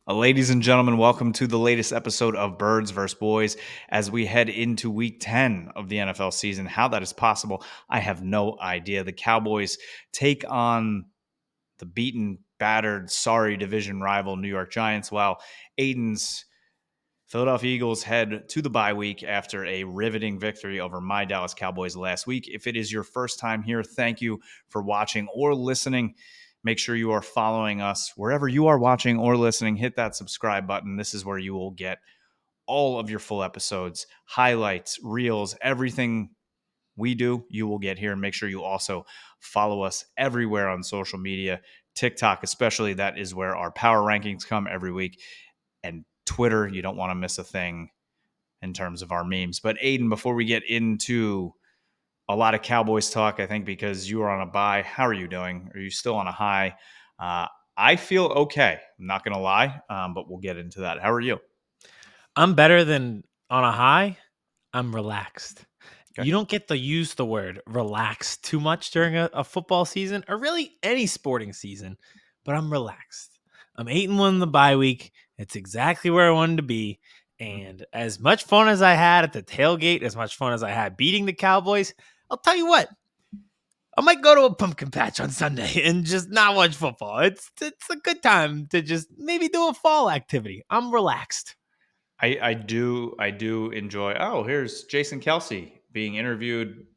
Ladies and gentlemen, welcome to the latest episode of Birds vs. Boys as we head into week 10 of the NFL season. How that is possible, I have no idea. The Cowboys take on the beaten, battered, sorry division rival New York Giants, while Aidan's Philadelphia Eagles head to the bye week after a riveting victory over my Dallas Cowboys last week. If it is your first time here, thank you for watching or listening. Make sure you are following us wherever you are watching or listening. Hit that subscribe button. This is where you will get all of your full episodes, highlights, reels, everything we do, you will get here. And make sure you also follow us everywhere on social media, TikTok especially. That is where our power rankings come every week. And Twitter, you don't want to miss a thing in terms of our memes. But Aidan, before we get into a lot of Cowboys talk, I think because you are on a bye, how are you doing? Are you still on a high? I feel okay. I'm not going to lie, but we'll get into that. How are you? I'm better than on a high. I'm relaxed. Okay. You don't get to use the word relax too much during a football season or really any sporting season, but I'm relaxed. I'm 8-1 in the bye week. It's exactly where I wanted to be. And as much fun as I had at the tailgate, as much fun as I had beating the Cowboys, I'll tell you what, I might go to a pumpkin patch on Sunday and just not watch football. It's a good time to just maybe do a fall activity. I'm relaxed. I do enjoy. Oh, here's Jason Kelsey being interviewed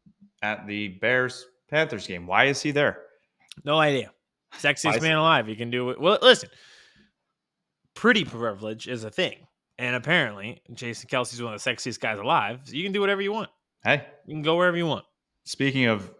at the Bears Panthers game. Why is he there? No idea. Sexiest man alive. You can do it. Well, listen, pretty privilege is a thing. And apparently, Jason Kelsey's one of the sexiest guys alive. So you can do whatever you want. Hey, You can go wherever you want. speaking of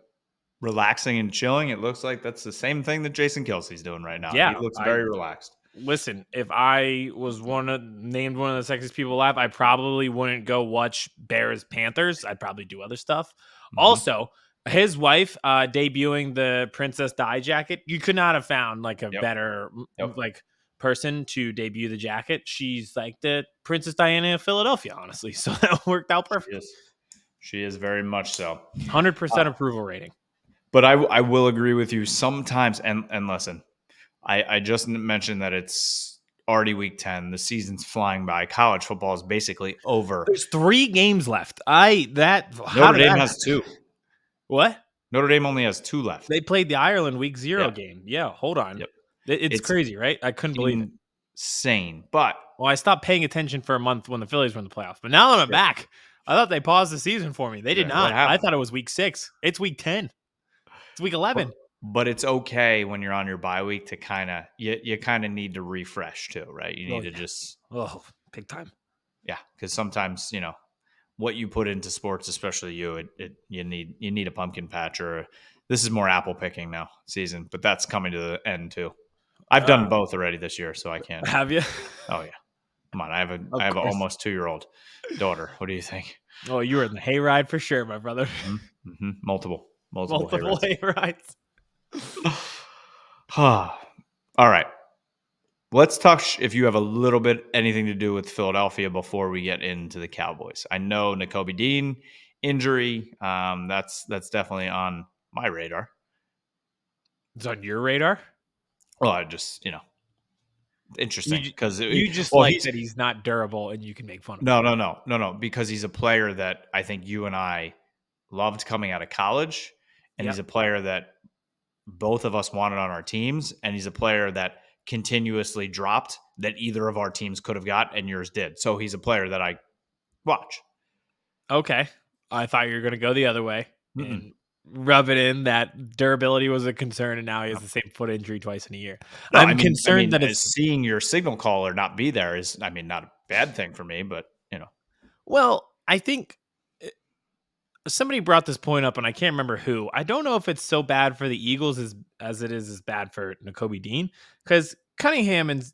relaxing and chilling, it looks like that's the same thing that Jason Kelsey's doing right now. Yeah. He looks very relaxed. Listen, if I was named one of the sexiest people alive, I probably wouldn't go watch Bears Panthers. I'd probably do other stuff. Mm-hmm. Also, his wife debuting the Princess Di jacket. You could not have found like a better like person to debut the jacket. She's like the Princess Diana of Philadelphia, honestly. So that worked out perfect. She is very much so. 100% approval rating. But I will agree with you sometimes. And listen, I just mentioned that it's already week 10. The season's flying by. College football is basically over. There's 3 games left. Notre Dame has 2. What? Notre Dame only has 2 left. They played the Ireland week 0 game. Yeah, hold on. Yep. It's crazy, right? I couldn't believe it. Insane. But I stopped paying attention for a month when the Phillies were in the playoffs. But now that I'm back, I thought they paused the season for me. They did not. I thought it was week 6. It's week 10. It's week 11. But it's okay when you're on your bye week to kind of you kind of need to refresh too, right? You need to just big time. Yeah, because sometimes what you put into sports, especially you need a pumpkin patch, or this is more apple picking now season, but that's coming to the end too. I've done both already this year, so I can't. Have you? Oh yeah, come on. I have an almost 2-year-old daughter. What do you think? Oh, you were in the hayride for sure, my brother. Mm-hmm. Multiple hayrides. All right. Let's talk if you have a little bit anything to do with Philadelphia before we get into the Cowboys. I know Nakobe Dean injury. That's definitely on my radar. It's on your radar? Well, I just interesting because you just like that he's not durable and you can make fun of him. No, because he's a player that I think you and I loved coming out of college, and he's a player that both of us wanted on our teams, and he's a player that continuously dropped that either of our teams could have got and yours did. So he's a player that I watch. Okay. I thought you were going to go the other way and rub it in that durability was a concern, and now he has the same foot injury twice in a year. No, I'm concerned that it's seeing your signal caller not be there is, not a bad thing for me, but Well, I think somebody brought this point up, and I can't remember who. I don't know if it's so bad for the Eagles as it is bad for Nakobe Dean, because Cunningham and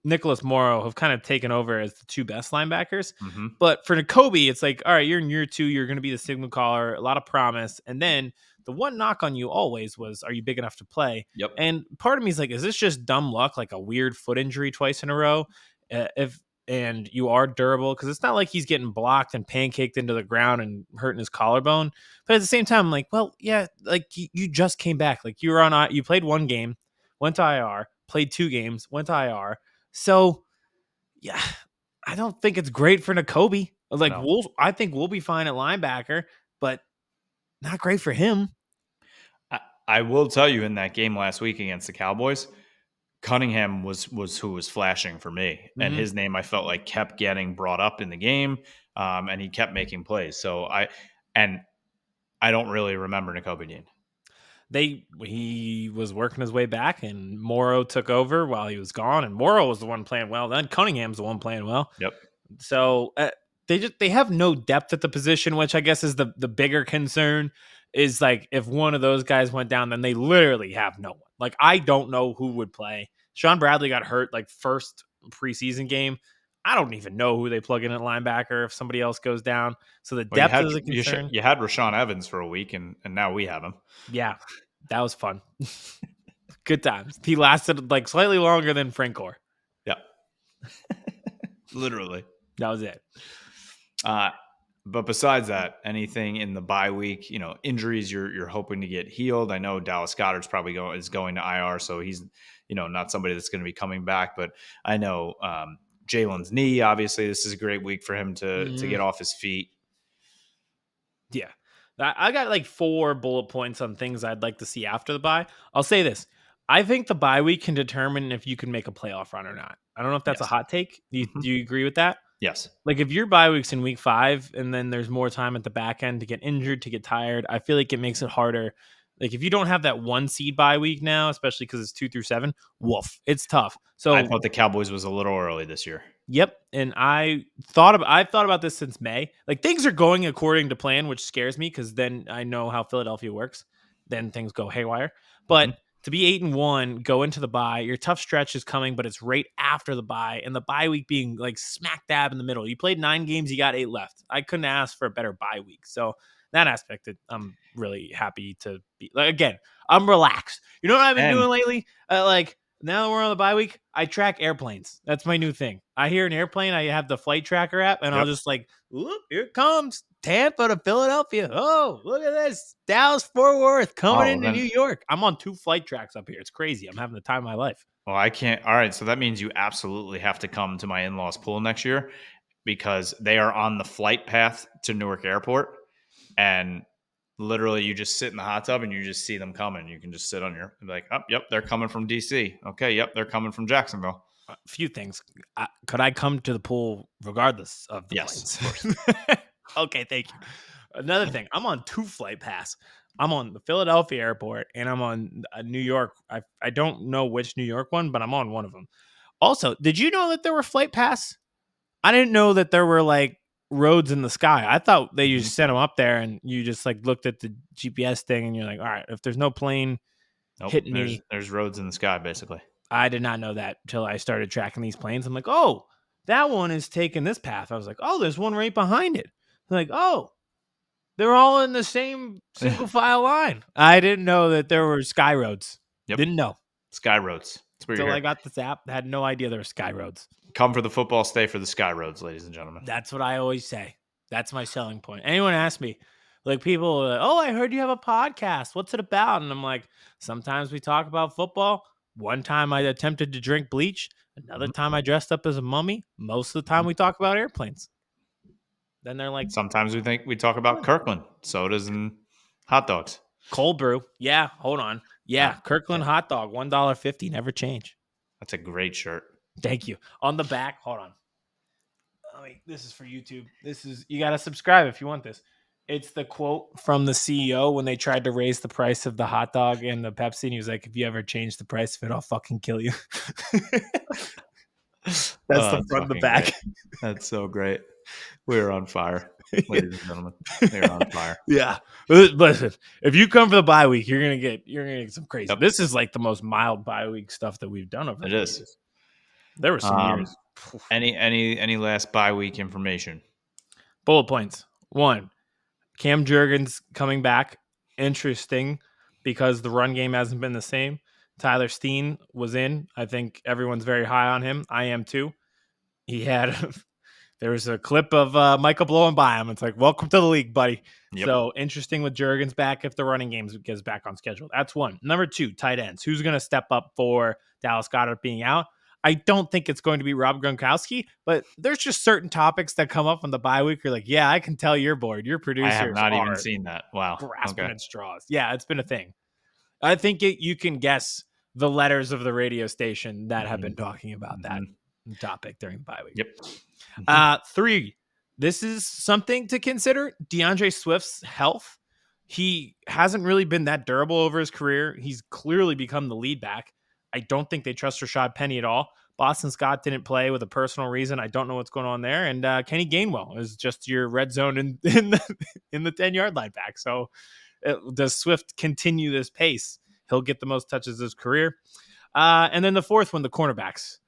Nicholas Morrow have kind of taken over as the 2 best linebackers. Mm-hmm. But for Nakobe, it's like, all right, you're in year 2, you're going to be the signal caller, a lot of promise. And then the one knock on you always was, are you big enough to play? Yep. And part of me is like, is this just dumb luck, like a weird foot injury twice in a row? And you are durable, because it's not like he's getting blocked and pancaked into the ground and hurting his collarbone. But at the same time, I'm like, well, yeah, like you just came back. Like you played 1 game, went to IR, played 2 games, went to IR. So Yeah, I don't think it's great for Nakobe. Like No. I think we'll be fine at linebacker, but not great for him. I will tell you in that game last week against the Cowboys, Cunningham was who was flashing for me, and Mhm. his name I felt like kept getting brought up in the game, and he kept making plays. So and I don't really remember Nakobe Dean. He was working his way back, and Morrow took over while he was gone, and Morrow was the one playing well. Then Cunningham's the one playing well. Yep. So they have no depth at the position, which I guess is the bigger concern. Is like if one of those guys went down, then they literally have no one. Like I don't know who would play. Sean Bradley got hurt like first preseason game. I don't even know who they plug in at linebacker if somebody else goes down. So the Well, you depth had is a concern. you had Rashawn Evans for a week, and now we have him. Yeah, that was fun. Good times. He lasted like slightly longer than Francor. Yep. Literally. That was it. But besides that, anything in the bye week, injuries you're hoping to get healed. I know Dallas Goedert's probably going to IR, so he's not somebody that's going to be coming back. But I know Jalen's knee. Obviously, this is a great week for him to get off his feet. Yeah. I got like 4 bullet points on things I'd like to see after the bye. I'll say this. I think the bye week can determine if you can make a playoff run or not. I don't know if that's a Yes. hot take. Do Mhm. you agree with that? Yes. Like if your bye week's in week 5 and then there's more time at the back end to get injured, to get tired, I feel like it makes it harder. Like if you don't have that 1 seed bye week now, especially because it's 2 through 7, woof, it's tough. I So thought the Cowboys was a little early this year. yep, and I've thought about this since May. Like things are going according to plan, which scares me because then I know how Philadelphia works. Then things go haywire. But Mhm. to be 8-1, go into the bye. Your tough stretch is coming, but it's right after the bye, and the bye week being like smack dab in the middle. You played 9 games, you got 8 left. I couldn't ask for a better bye week. So that aspect, I'm really happy to be. Like again, I'm relaxed. You know what I've been And doing lately? Like now that we're on the bye week, I track airplanes. That's my new thing. I hear an airplane, I have the flight tracker app, and I'll yep. just like, whoop, here it comes. Tampa to Philadelphia. Oh, look at this. Dallas Fort Worth coming Oh, into then New York. I'm on 2 flight tracks up here. It's crazy. I'm having the time of my life. well, I can't. All right, so that means you absolutely have to come to my in-laws pool next year because they are on the flight path to Newark Airport, and literally you just sit in the hot tub and you just see them coming. You can just sit on your like, oh, yep, they're coming from DC. Okay, yep, they're coming from Jacksonville. A few things. Could I come to the pool regardless of the Yes, of flights? course. Okay, thank you. Another thing, I'm on 2 flight pass. I'm on the Philadelphia airport and I'm on New York. I don't know which New York one, but I'm on one of them. Also, did you know that there were flight pass? I didn't know that there were like roads in the sky. I thought they Mhm. just sent them up there and you just like looked at the GPS thing and you're like, all right, if there's no plane Nope, hitting there's me, there's roads in the sky basically. I did not know that until I started tracking these planes. I'm like, oh, that one is taking this path. I was like, oh, there's one right behind it. I'm like, oh, they're all in the same single file line. I didn't know that there were sky roads. Yep, Didn't know sky roads. That's where you're until I here. got this app. Had no idea there were sky roads. Come for the football, stay for the sky roads, ladies and gentlemen. That's what I always say. That's my selling point. Anyone ask me, like people, are like, oh, I heard you have a podcast. What's it about? And I'm like, sometimes we talk about football. One time I attempted to drink bleach. Another Mhm. time I dressed up as a mummy. Most of the time we talk about airplanes. Then they're like, Sometimes we talk about Kirkland sodas and hot dogs. cold brew. Yeah, hold on. Yeah, Kirkland Yeah, hot dog, $1.50, never change. that's a great shirt. Thank you. On the back, hold on. Oh, wait, this is for YouTube. This is you got to subscribe if you want this. It's the quote from the CEO when they tried to raise the price of the hot dog and the Pepsi, and he was like, "If you ever change the price of it, I'll fucking kill you." That's the That's front and the fucking great. back. That's so great. We're on fire, ladies and gentlemen. We are on fire. Yeah. Listen, if you come for the bye week, you're gonna get some crazy. Yep. This is like the most mild bye week stuff that we've done over the It few is. years. There were some years. Any last bye week information? Bullet points. 1, Cam Jurgens coming back. Interesting because the run game hasn't been the same. Tyler Steen was in. I think everyone's very high on him. I am too. He had there was a clip of Michael blowing by him. It's like, welcome to the league, buddy. Yep. So interesting with Jurgens back if the running game gets back on schedule. That's 1. Number 2, tight ends. Who's going to step up for Dallas Goedert being out? I don't think it's going to be Rob Gronkowski, but there's just certain topics that come up on the bye week. You're like, yeah, I can tell you're bored. Your I have producers not even are seen that. Wow. grasping Okay. at straws. Yeah, it's been a thing. I think you can guess the letters of the radio station that have been talking about that topic during the bye week. Yep. 3. This is something to consider. DeAndre Swift's health. He hasn't really been that durable over his career. He's clearly become the lead back. I don't think they trust Rashad Penny at all. Boston Scott didn't play with a personal reason. I don't know what's going on there. And Kenny Gainwell is just your red zone in the 10-yard line back. So does Swift continue this pace? He'll get the most touches of his career. And then the 4th one, the cornerbacks.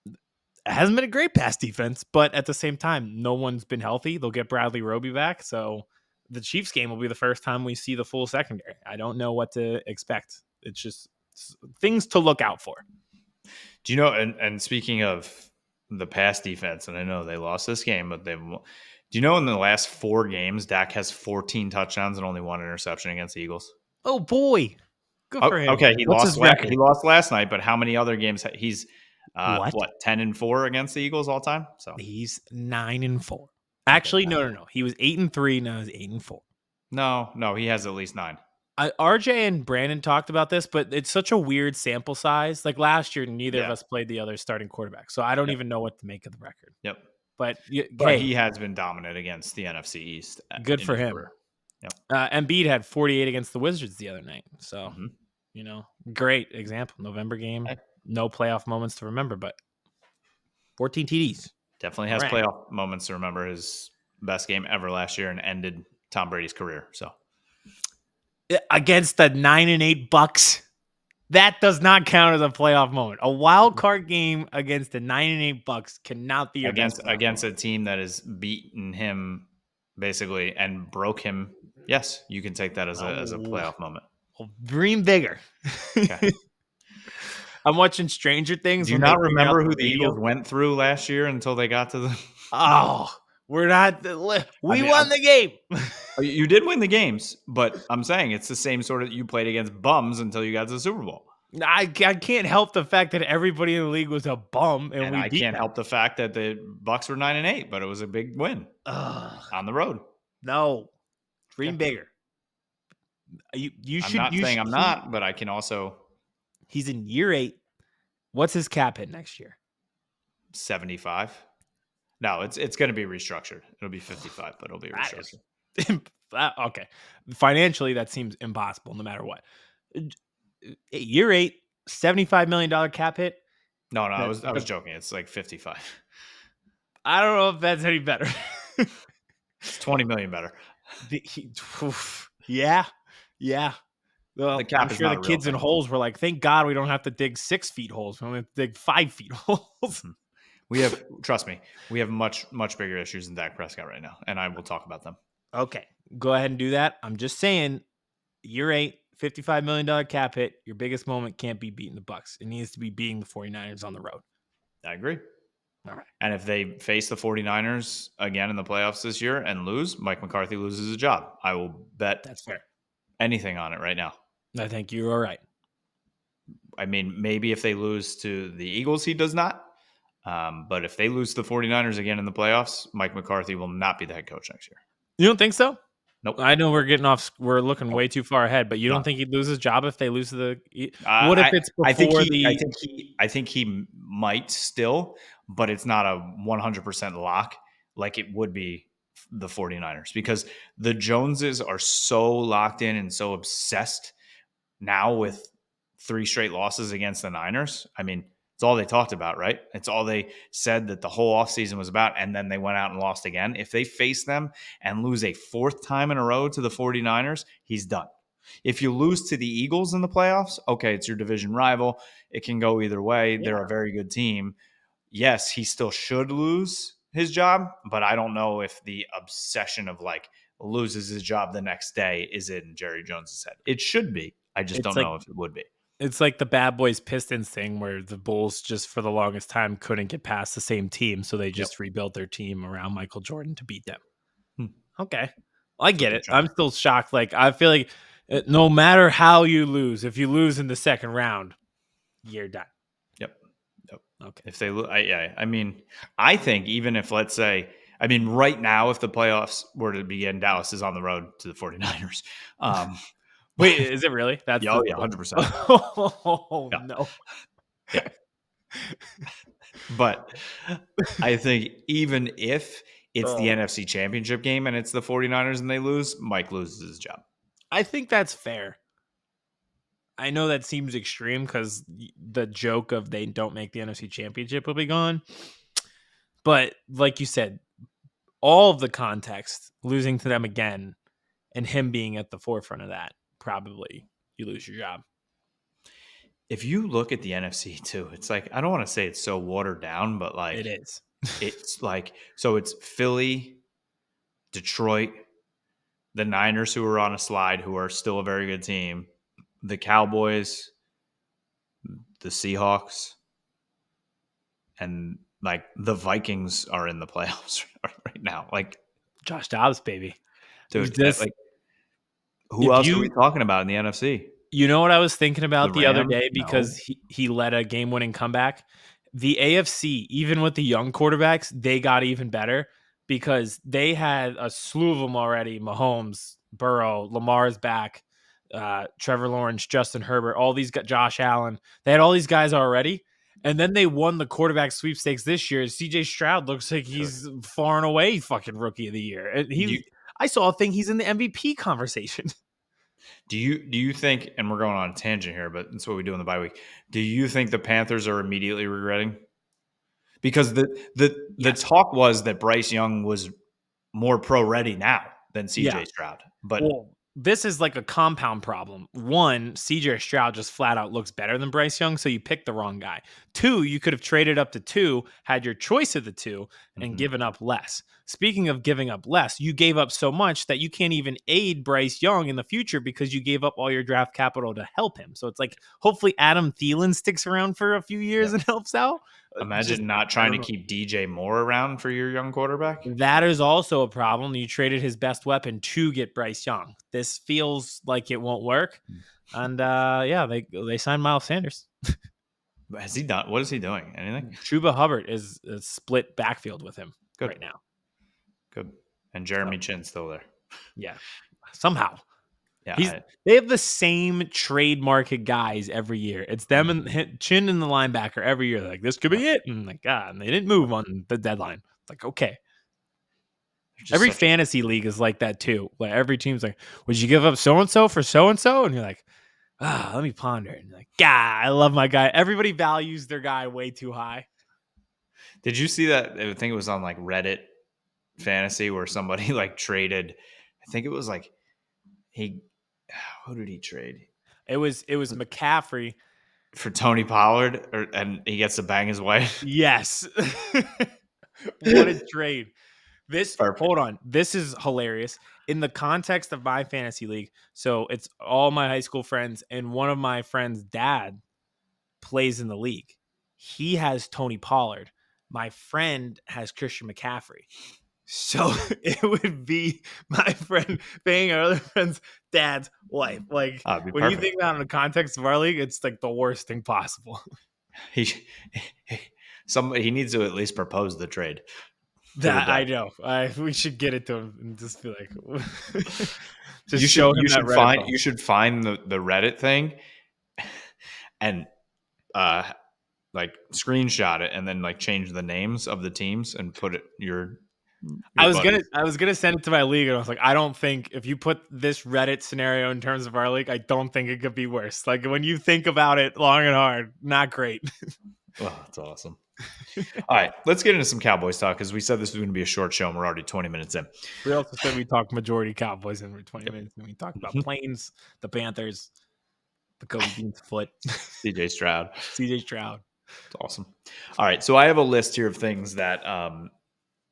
It hasn't been a great pass defense, but at the same time, no one's been healthy. They'll get Bradley Roby back. So the Chiefs game will be the first time we see the full secondary. I don't know what to expect. It's just things to look out for. Do you know, and speaking of the pass defense, and I know they lost this game, but do you know in the last 4 games, Dak has 14 touchdowns and only 1 interception against the Eagles? Oh, boy. Good for him. Okay, What's his record? He lost last night, but how many other games? He's 10-4 against the Eagles all time. So he's 9-4. Actually, no. He was 8-3. Now he's 8-4. No, he has at least 9. RJ and Brandon talked about this, but it's such a weird sample size. Like last year, neither of us played the other starting quarterback, so I don't even know what to make of the record. Yep. But he has been dominant against the NFC East. Good for him. Yep. Embiid had 48 against the Wizards the other night. So, great example. November game, no playoff moments to remember, but 14 TDs. Definitely has playoff moments to remember. His best game ever last year and ended Tom Brady's career. So against the 9-8 Bucks, that does not count as a playoff moment. A wild card game against the 9-8 Bucks cannot be your against a team that has beaten him basically and broke him. Yes, you can take that as a playoff moment. Well, dream bigger. Okay. I'm watching Stranger Things. Do you not remember who the Eagles went through last year until they got to the? Oh, we're not. We won the game. You did win the games, but I'm saying it's the same sort of. You played against bums until you got to the Super Bowl. I can't help the fact that everybody in the league was a bum, and we can't help the fact that the Bucks were 9-8, but it was a big win on the road. No, dream bigger. You should. I'm not saying I'm not, but I can also. He's in year 8. What's his cap hit next year? 75. No, it's going to be restructured. It'll be 55, but it'll be restructured. Okay, financially that seems impossible, no matter what. Year 8, $75 million cap hit. No, I was joking. It's like 55. I don't know if that's any better. It's 20 million better. Yeah. Well, the cap I'm sure the kids in holes were like, thank God we don't have to dig 6 feet holes. We only have to dig 5 feet holes. Trust me, we have much, much bigger issues than Dak Prescott right now, and I will talk about them. Okay, go ahead and do that. I'm just saying, year 8, $55 million cap hit. Your biggest moment can't be beating the Bucks. It needs to be beating the 49ers on the road. I agree. All right. And if they face the 49ers again in the playoffs this year and lose, Mike McCarthy loses his job. I will bet that's fair. Anything on it right now. I think you are right. I mean, maybe if they lose to the Eagles, he does not. But if they lose to the 49ers again in the playoffs, Mike McCarthy will not be the head coach next year. You don't think so? Nope. I know we're looking way too far ahead, but you don't think he'd lose his job if they lose to the what if it's before I think he might still, but it's not a 100% lock like it would be the 49ers, because the Joneses are so locked in and so obsessed now with 3 straight losses against the Niners. I mean, it's all they talked about, right? It's all they said that the whole offseason was about, and then they went out and lost again. If they face them and lose a 4th time in a row to the 49ers, he's done. If you lose to the Eagles in the playoffs, okay, it's your division rival. It can go either way. Yeah. They're a very good team. Yes, he still should lose his job, but I don't know if the obsession of like loses his job the next day is in Jerry Jones' head. It should be. I just don't know if it would be. It's like the Bad Boys Pistons thing where the Bulls just for the longest time couldn't get past the same team, so they just rebuilt their team around Michael Jordan to beat them. Okay. I get it. I'm still shocked. Like, I feel like no matter how you lose, if you lose in the second round, you're done. Yep. Okay. If they look, I mean, I think even if, let's say, I mean, right now, if the playoffs were to begin, Dallas is on the road to the 49ers. Wait, But is it really? That's yeah, oh, yeah, 100%. Oh Yeah, no. yeah. But I think even if it's the Oh. NFC Championship game and it's the 49ers and they lose, Mike loses his job. I think that's fair. I know that seems extreme because the joke of they don't make the NFC Championship will be gone. But like you said, all of the context, losing to them again, and him being at the forefront of that, probably you lose your job. If you look at the NFC too, it's like, I don't want to say it's so watered down, but It like, is. it's like, so it's Philly, Detroit, the Niners, who are on a slide, who are still a very good team, the Cowboys, the Seahawks, and like the Vikings are in the playoffs right now. Like, Josh Dobbs, baby. dude, This, like, who if else are we you talking about in the NFC? You know what I was thinking The about the other Rams? day because No. he led a game-winning comeback? The AFC, even with the young quarterbacks, they got even better because they had a slew of them already. Mahomes, Burrow, Lamar's back, Trevor Lawrence, Justin Herbert, all these Josh Allen. They had all these guys already. And then they won the quarterback sweepstakes this year. CJ Stroud looks like Dude, he's far and away fucking rookie of the year. And you I saw a thing he's in the MVP conversation. do you think, and we're going on a tangent here, but that's what we do in the bye week. Do you think the Panthers are immediately regretting? Because the Yes. talk was that Bryce Young was more pro ready now than Yeah. CJ Stroud. But Well, this is like a compound problem. One, CJ Stroud just flat out looks better than Bryce Young, so you picked the wrong guy. Two, you could have traded up to two, had your choice of the two, and mhm, given up less. Speaking of giving up less, you gave up so much that you can't even aid Bryce Young in the future because you gave up all your draft capital to help him. So it's like hopefully Adam Thielen sticks around for a few years yeah. and helps out. Just Imagine not I trying don't to know. keep DJ Moore around for your young quarterback. That is also a problem. You traded his best weapon to get Bryce Young. This feels like it won't work. And yeah, they signed Miles Sanders. Has he done? What is he doing? Anything? Chuba Hubbard is a split backfield with him Good, right now. good. And So Jeremy Chin's still there. yeah, somehow Yeah. he's they have the same trade market guys every year. It's them and Chin and the linebacker every year. They're like, this could Yep. be it. And like, God, and they didn't move on the deadline. It's like, okay. They're just Every such a. fantasy league is like that too. Like every team's like, would you give up so and so for so and so? And you're like, let me ponder. And you're like, God, I love my guy. Everybody values their guy way too high. Did you see that? I think it was on like Reddit fantasy where somebody like traded. I think it was like he. Who did he trade It was McCaffrey. for Tony Pollard? And he gets to bang his wife. Yes. What a trade. This Perfect. hold on. This is hilarious. In the context of my fantasy league, so it's all my high school friends, and one of my friends' dad plays in the league. He has Tony Pollard. My friend has Christian McCaffrey. So it would be my friend paying our other friend's dad's wife. Like It'd be when you perfect. think about it in the context of our league, it's like the worst thing possible. He he needs to at least propose the trade to the That I dad. know. We should get it to him and just be like, You just should show him you that should Reddit find post. you should find the Reddit thing and uh like screenshot it and then like change the names of the teams and put it your buddies. I was gonna send it to my league, and I was like, I don't think if you put this Reddit scenario in terms of our league, I don't think it could be worse. Like when you think about it long and hard, not great. Oh, that's awesome. All right, let's get into some Cowboys talk because we said this was going to be a short show and we're already 20 minutes in. We also said we talked majority Cowboys in 20 Yep. minutes, and we talked about Planes, the Panthers, the Kobe Dean's foot, CJ Stroud. CJ Stroud. It's awesome. All right, so I have a list here of things that I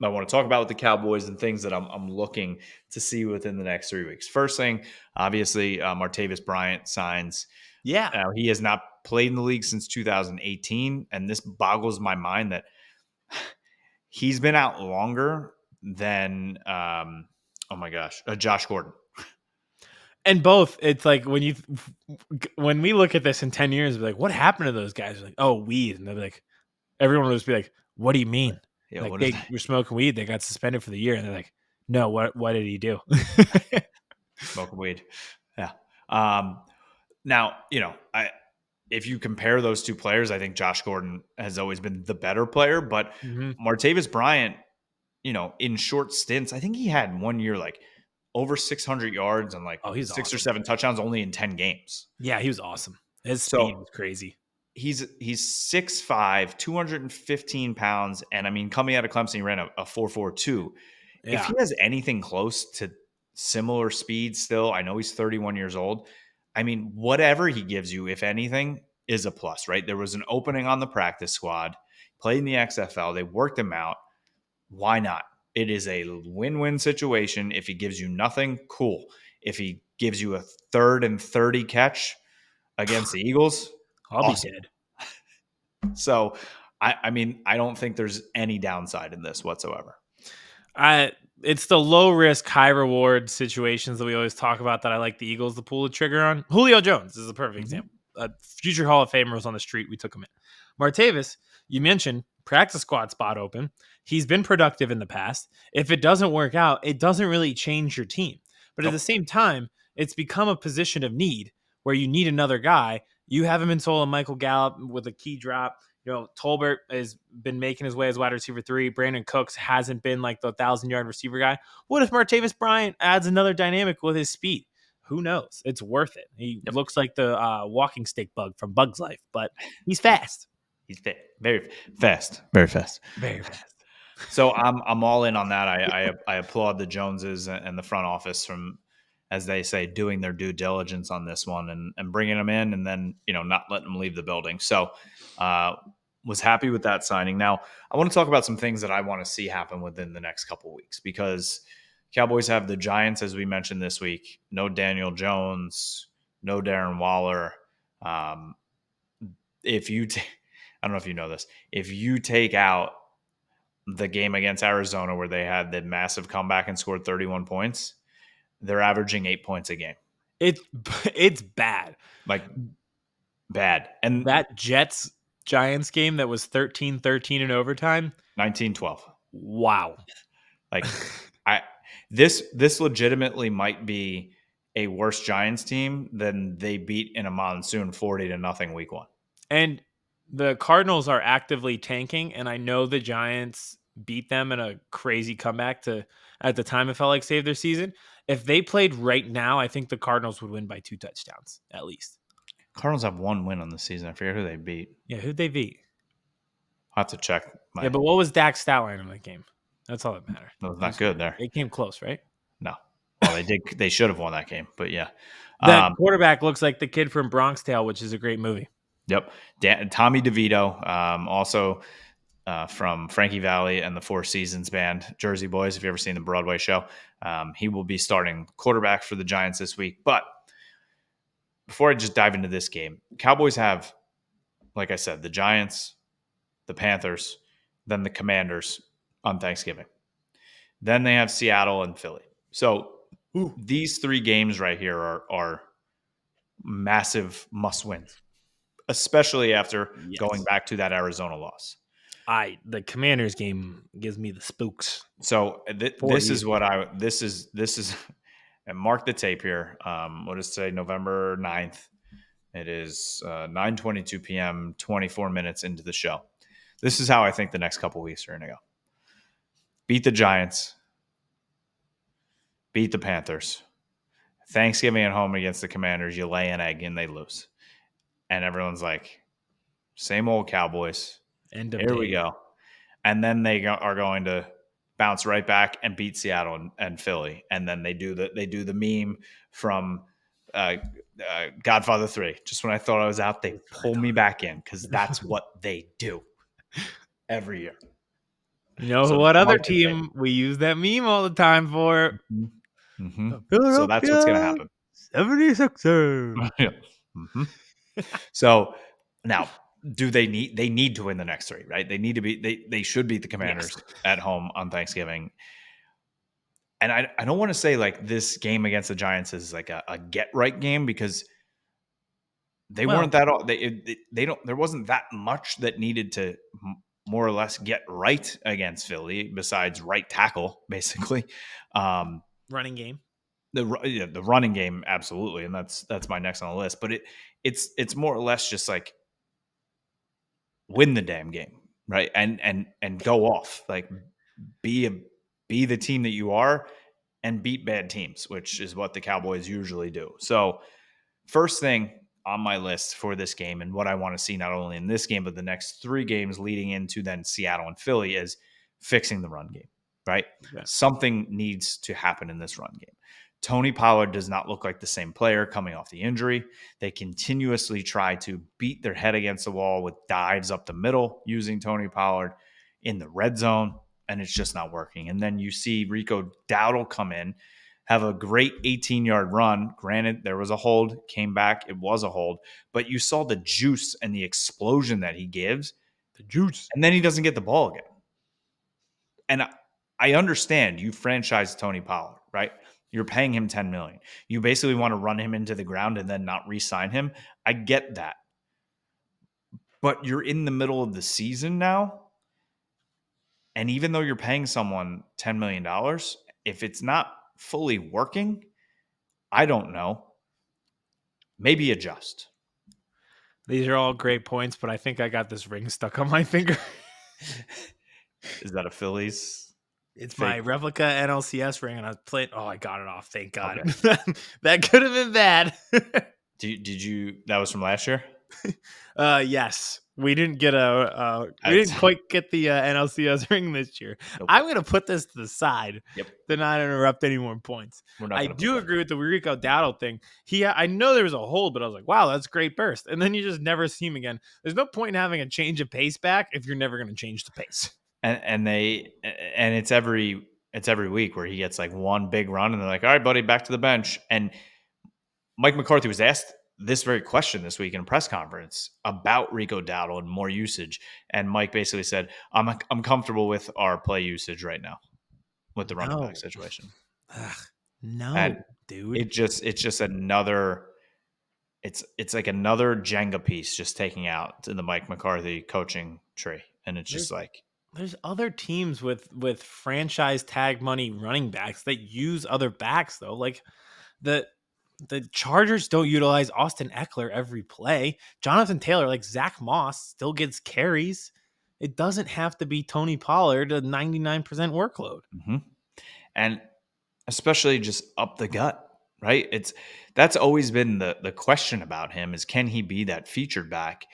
want to talk about with the Cowboys and things that I'm looking to see within the next 3 weeks. First thing, obviously, Martavis Bryant signs. Yeah. He has not played in the league since 2018, and this boggles my mind that he's been out longer than oh my gosh, Josh Gordon. And both, it's like when we look at this in 10 years, we're like, what happened to those guys? We're like, oh, weed. And they're like, everyone would just be like, "What do you mean? Yeah, Like what is they that? were smoking weed, they got suspended for the year." And they're like, "No, what did he do?" Smoking weed. Yeah. Um, Now, if you compare those two players, I think Josh Gordon has always been the better player, but Mhm. Martavis Bryant, in short stints, I think he had 1 year like over 600 yards and like Oh, he's 6 or 7 awesome. touchdowns only in 10 games. Yeah, he was awesome. His speed So was crazy. he's 6'5", 215 pounds, and I mean, coming out of Clemson, he ran a 4.42. If Yeah. he has anything close to similar speed still, I know he's 31 years old. I mean, whatever he gives you, if anything, is a plus, right? There was an opening on the practice squad, played in the XFL, they worked him out. Why not? It is a win-win situation. If he gives you nothing, cool. If he gives you a 3rd and 30 catch against the Eagles, I'll be awesome. dead. So, I mean, I don't think there's any downside in this whatsoever. It's the low risk, high reward situations that we always talk about that I like the Eagles to pull the trigger on. Julio Jones is a perfect Mhm. example. A future Hall of Famer was on the street. We took him in. Martavis, you mentioned practice squad spot open. He's been productive in the past. If it doesn't work out, it doesn't really change your team. But at the Nope. same time, it's become a position of need where you need another guy. You have him in Soul and Michael Gallup with a key drop. Tolbert has been making his way as wide receiver 3. Brandon Cooks hasn't been like the 1,000-yard receiver guy. What if Martavis Bryant adds another dynamic with his speed? Who knows? It's worth it. He Yep. looks like the walking stick bug from Bug's Life, but he's fast. He's very fast, very fast. Very fast. So I'm all in on that. I applaud the Joneses and the front office from, as they say, doing their due diligence on this one and bringing them in, and then not letting them leave the building. So was happy with that signing. Now I want to talk about some things that I want to see happen within the next couple weeks, because Cowboys have the Giants, as we mentioned this week. No Daniel Jones, no Darren Waller. Um, if you, I don't know if you know this, if you take out the game against Arizona where they had the massive comeback and scored 31 points, they're averaging 8 points a game. It it's bad. Like, bad. And That Jets Giants game that was 13-13 in overtime. 19-12. Wow. Like, I this legitimately might be a worse Giants team than they beat in a monsoon 40-0 week 1. And the Cardinals are actively tanking, and I know the Giants beat them in a crazy comeback to, at the time, it felt like save their season. If they played right now, I think the Cardinals would win by 2 touchdowns at least. Cardinals have 1 win on the season. I forget who they beat. Yeah, who'd they beat? I'll have to check Yeah, my. but what was Dak's stat line in that game? That's all that mattered. That was not good there. It came close, right? No. Well, they did. They should have won that game, but yeah. That quarterback looks like the kid from Bronx Tale, which is a great movie. Yep. Tommy DeVito, also from Frankie Valli and the Four Seasons band, Jersey Boys, if you've ever seen the Broadway show. He will be starting quarterback for the Giants this week. But before I just dive into this game, Cowboys have, like I said, the Giants, the Panthers, then the Commanders on Thanksgiving. Then they have Seattle and Philly. So these 3 games right here are massive must-wins, especially after going Yes. back to that Arizona loss. The Commanders game gives me the spooks. So For this you. is what this is and mark the tape here. What does it say? November 9th. It is 9:22 p.m., 24 minutes into the show. This is how I think the next couple weeks are going to go. Beat the Giants. Beat the Panthers. Thanksgiving at home against the Commanders, you lay an egg and they lose. And everyone's like, same old Cowboys. End of Here we days. go. And then they are going to bounce right back and beat Seattle and Philly. And then they do the meme from Godfather 3. Just when I thought I was out, they pull me back in, because that's what they do every year. You know So what other mark the tape. team we use that meme all the time for? Mm-hmm. The So that's what's going to Philadelphia happen. 76ers. Yeah. Mm-hmm. So now, do they need to win the next 3, right? They need to be they should beat the Commanders Yes. at home on Thanksgiving. And I don't want to say like this game against the Giants is like a get right game, because they Well, weren't that all they don't there wasn't that much that needed to more or less get right against Philly, besides right tackle, basically. Running game. The running game, absolutely, and that's my next on the list. But it's more or less just like win the damn game, right? And go off, like be the team that you are and beat bad teams, which is what the Cowboys usually do. So first thing on my list for this game, and what I want to see not only in this game but the next 3 games leading into then Seattle and Philly, is fixing the run game, right? Yeah. Something needs to happen in this run game. Tony Pollard does not look like the same player coming off the injury. They continuously try to beat their head against the wall with dives up the middle using Tony Pollard in the red zone, and it's just not working. And then you see Rico Dowdle come in, have a great 18-yard run. Granted, there was a hold, came back, it was a hold, but you saw the juice and the explosion that he gives, The juice. and then he doesn't get the ball again. And I understand you franchise Tony Pollard, right? You're paying him $10 million. You basically want to run him into the ground and then not re-sign him. I get that. But you're in the middle of the season now. And even though you're paying someone $10 million, if it's not fully working, I don't know. Maybe adjust. These are all great points, but I think I got this ring stuck on my finger. Is that a Phillies? It's Fake? my replica NLCS ring, and I played. Oh, I got it off. Thank God. Okay. That could have been bad. Did you? That was from last year. Yes, we didn't get we didn't quite get the NLCS ring this year. Nope. I'm gonna put this to the side Yep. to not interrupt any more points. We're not I gonna put do that. agree with the Rico Dowdle thing. I know there was a hold, but I was like, wow, that's great burst. And then you just never see him again. There's no point in having a change of pace back if you're never gonna change the pace. And it's every week where he gets like one big run and they're like, all right, buddy, back to the bench. And Mike McCarthy was asked this very question this week in a press conference about Rico Dowdle and more usage. And Mike basically said, I'm comfortable with our play usage right now with the running back No. situation. Ugh, And no, dude. it's just another it's like another Jenga piece just taking out in the Mike McCarthy coaching tree. And it's just like, There's other teams with franchise tag money running backs that use other backs though. Like the the Chargers don't utilize Austin Eckler every play. Jonathan Taylor, like Zach Moss, still gets carries. It doesn't have to be Tony Pollard a 99% workload. mhm. And especially just up the gut, right? That's always been the question about him, is can he be that featured back?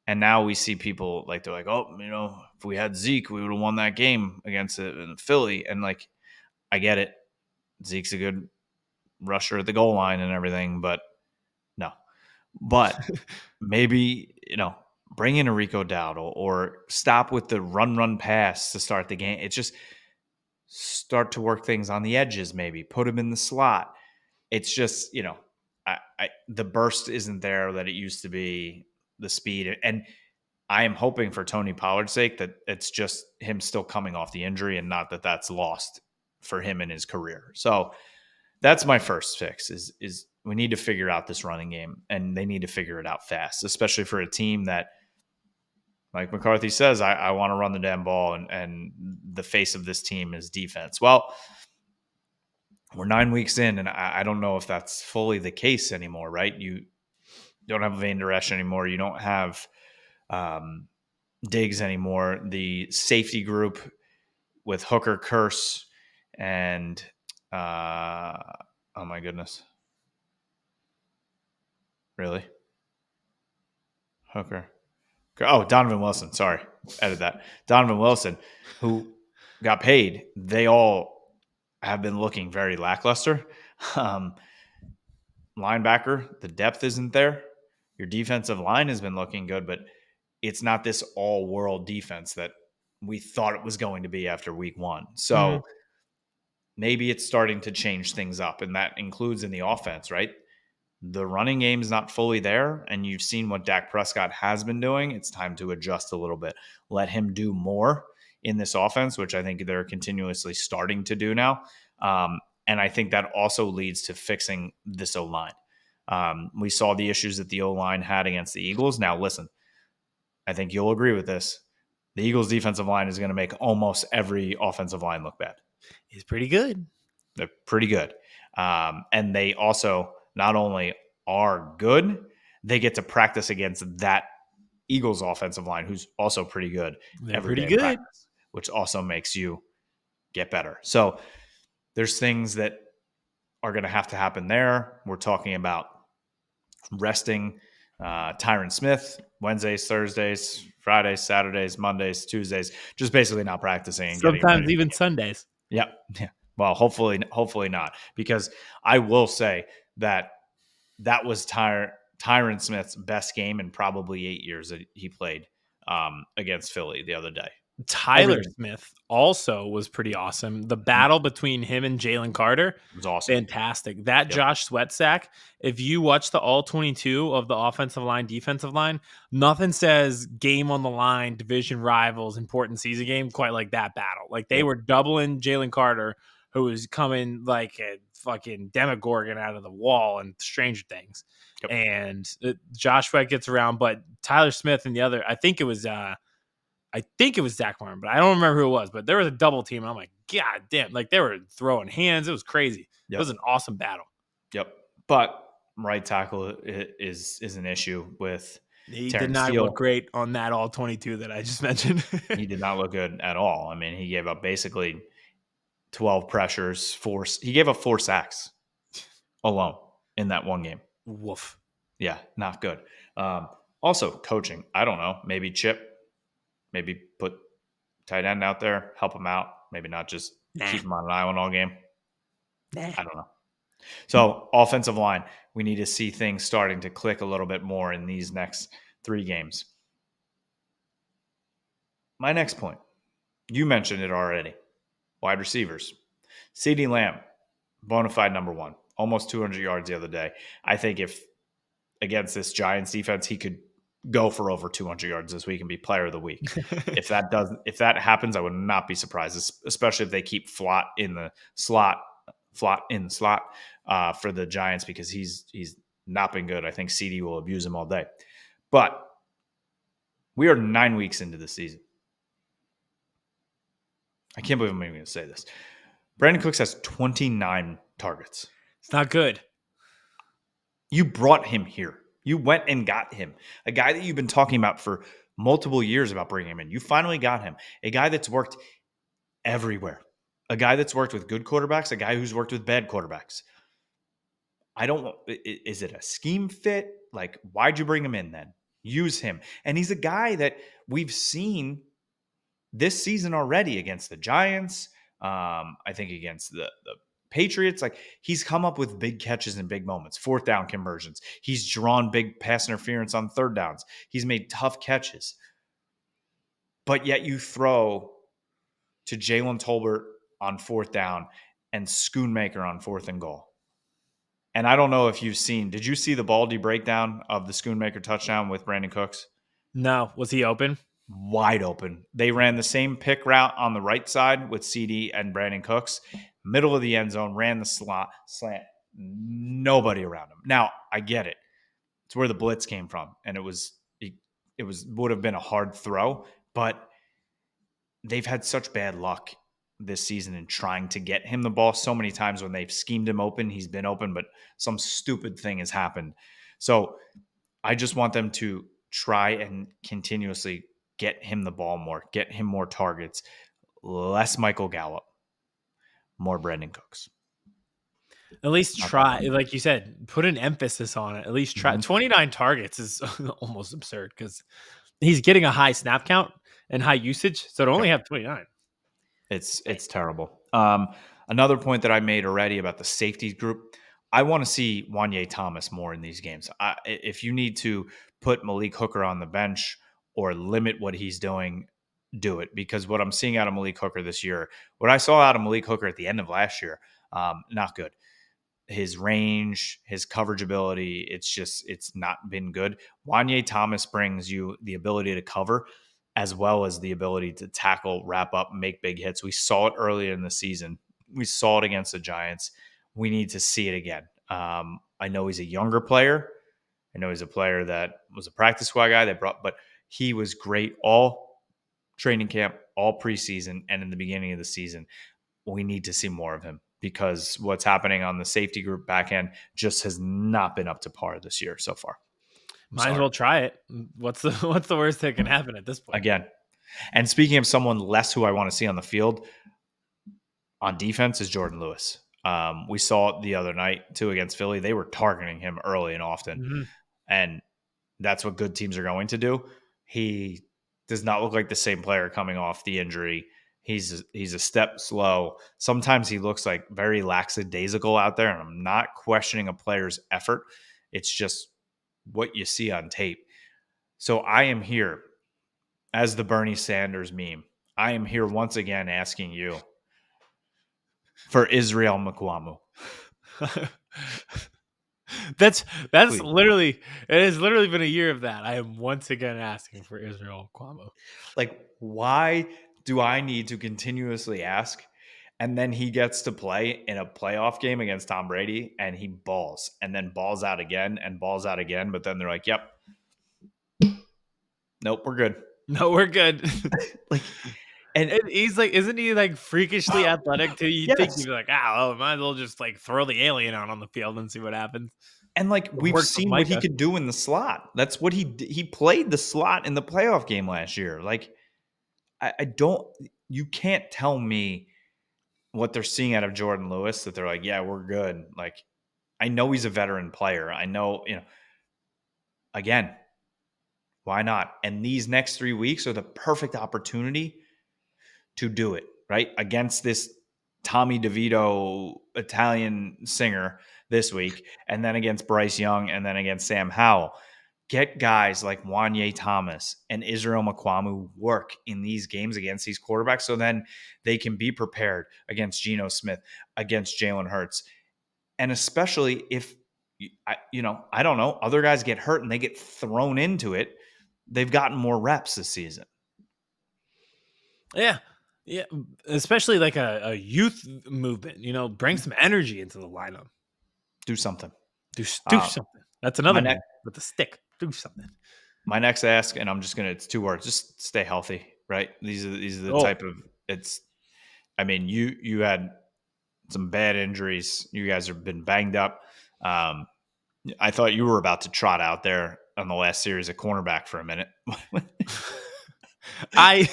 And now we see people like, they're like, oh, if we had Zeke, we would have won that game against Philly. And like, I get it. Zeke's a good rusher at the goal line and everything, but no. But maybe, bring in a Rico Dowdle or stop with the run pass to start the game. It's just start to work things on the edges, maybe put him in the slot. It's just, the burst isn't there that it used to be, the speed. And I am hoping for Tony Pollard's sake that it's just him still coming off the injury and not that that's lost for him in his career. So that's my first fix is we need to figure out this running game, and they need to figure it out fast, especially for a team that, like McCarthy says, I want to run the damn ball, and the face of this team is defense. Well, we're 9 weeks in, and I don't know if that's fully the case anymore, right? You don't have Van Der Esch anymore. You don't have Diggs anymore. The safety group with Hooker, Curse, and oh my goodness. Really? Hooker. Oh, Donovan Wilson. Sorry. Edit that. Donovan Wilson, who got paid, they all have been looking very lackluster. Linebacker, the depth isn't there. Your defensive line has been looking good, but it's not this all-world defense that we thought it was going to be after week 1. So maybe it's starting to change things up, and that includes in the offense, right? The running game is not fully there, and you've seen what Dak Prescott has been doing. It's time to adjust a little bit. Let him do more in this offense, which I think they're continuously starting to do now. And I think that also leads to fixing this O-line. We saw the issues that the O-line had against the Eagles. Now, listen, I think you'll agree with this. The Eagles' defensive line is going to make almost every offensive line look bad. He's pretty good. They're pretty good. And they also not only are good, they get to practice against that Eagles offensive line, who's also pretty good They're every day pretty in good. practice, which also makes you get better. So there's things that are going to have to happen there. We're talking about resting Tyron Smith Wednesdays, Thursdays, Fridays, Saturdays, Mondays, Tuesdays, just basically not practicing and getting ready Sometimes for the even game. Sundays. Yep. Yeah. Well, hopefully not, because I will say that was Tyron Smith's best game in probably 8 years that he played against Philly the other day. Tyler Everything Smith also was pretty awesome. The battle between him and Jalen Carter, was awesome. fantastic. That Yep. Josh Sweat sack, if you watch the all 22 of the offensive line, defensive line, nothing says game on the line, division rivals, important season game quite like that battle. Like they Yep. were doubling Jalen Carter, who was coming like a fucking Demogorgon out of the wall and Stranger Things. Yep. And Josh Sweat gets around, but Tyler Smith and the other, I think it was Zach Martin, but I don't remember who it was. But there was a double team. And I'm like, God damn. Like they were throwing hands. It was crazy. It was an awesome battle. Yep. But right tackle is an issue with He did Terrence not Steele. look great on that all 22 that I just mentioned. He did not look good at all. I mean, he gave up basically 12 pressures, he gave up 4 sacks alone in that one game. Woof. Yeah, not good. Also, coaching. I don't know. Maybe Chip, maybe put tight end out there, help him out. Maybe not just keep him on an island all game. I don't know. So, offensive line, we need to see things starting to click a little bit more in these next 3 games. My next point, you mentioned it already. Wide receivers. CeeDee Lamb, bona fide number 1, almost 200 yards the other day. I think if against this Giants defense, he could go for over 200 yards this week and be player of the week. If that happens, I would not be surprised, especially if they keep Flott in the slot for the Giants, because he's not been good. I think CD will abuse him all day. But we are 9 weeks into the season. I can't believe I'm even going to say this. Brandon Cooks has 29 targets. It's not good. You brought him here. You went and got him. A guy that you've been talking about for multiple years about bringing him in. You finally got him. A guy that's worked everywhere. A guy that's worked with good quarterbacks. A guy who's worked with bad quarterbacks. Is it a scheme fit? Like, why'd you bring him in then? Use him. And he's a guy that we've seen this season already against the Giants. I think against the Patriots. Like, he's come up with big catches and big moments, 4th down conversions. He's drawn big pass interference on 3rd downs. He's made tough catches. But yet you throw to Jalen Tolbert on 4th down and Schoonmaker on 4th and goal. And I don't know if did you see the Baldy breakdown of the Schoonmaker touchdown with Brandon Cooks? No. Was he open? Wide open. They ran the same pick route on the right side with CD and Brandon Cooks. Middle of the end zone, ran the slant. Nobody around him. Now, I get it. It's where the blitz came from, and it would have been a hard throw, but they've had such bad luck this season in trying to get him the ball. So many times when they've schemed him open, he's been open, but some stupid thing has happened. So I just want them to try and continuously get him the ball more, get him more targets, less Michael Gallup, more Brandon Cooks. At least try, like you said, put an emphasis on it. At least try. 29 targets is almost absurd because he's getting a high snap count and high usage, so to only have 29. It's terrible. Another point that I made already about the safety group, I want to see Wanye Thomas more in these games. If you need to put Malik Hooker on the bench or limit what he's doing, do it. Because what I'm seeing out of Malik Hooker this year, what I saw out of Malik Hooker at the end of last year, not good. His range, his coverage ability, it's not been good. Wanye Thomas brings you the ability to cover as well as the ability to tackle, wrap up, make big hits. We saw it earlier in the season. We saw it against the Giants. We need to see it again. I know he's a younger player. I know he's a player that was a practice squad guy but he was great all training camp, all preseason, and in the beginning of the season. We need to see more of him because what's happening on the safety group back end just has not been up to par this year so far. I'm Might as sorry. well try it. What's the worst that can happen at this point? Again, and speaking of someone less who I want to see on the field, on defense is Jordan Lewis. We saw it the other night too against Philly. They were targeting him early and often, Mm-hmm. and that's what good teams are going to do. He does not look like the same player coming off the injury. He's a step slow. Sometimes he looks like very lackadaisical out there, and I'm not questioning a player's effort. It's just what you see on tape. So I am here as the Bernie Sanders meme. I am here once again asking you for Israel Mukwamu. that's Please. literally it has literally been a year of that. I am once again asking for Israel Kwamo. Like, why do I need to continuously ask? And then he gets to play in a playoff game against Tom Brady and he balls and then balls out again and balls out again. But then they're like, yep, nope, we're good. No, we're good. Like, and And he's like, isn't he like freakishly athletic too? You'd think he'd yes. be like, oh, might as well just like throw the alien out on the field and see what happens. And like It we've worked with seen what he Micah. could do in the slot. That's what he played the slot in the playoff game last year. Like, I don't, you can't tell me what they're seeing out of Jordan Lewis that they're like, yeah, we're good. Like, I know he's a veteran player. I know, again, why not? And these next 3 weeks are the perfect opportunity to do it, right? Against this Tommy DeVito Italian singer this week, and then against Bryce Young, and then against Sam Howell. Get guys like Wanye Thomas and Israel Mukwamu work in these games against these quarterbacks so then they can be prepared against Geno Smith, against Jalen Hurts. And especially if, I don't know, other guys get hurt and they get thrown into it, they've gotten more reps this season. Yeah. Yeah. Especially like a youth movement, bring some energy into the lineup. Do something. Do Um, something. That's my another next move with a stick. Do something. my next ask, and I'm just gonna, it's 2 words, just stay healthy, right? These are the Oh, type of, it's, I mean, you had some bad injuries. You guys have been banged up. I thought you were about to trot out there on the last series of cornerback for a minute. I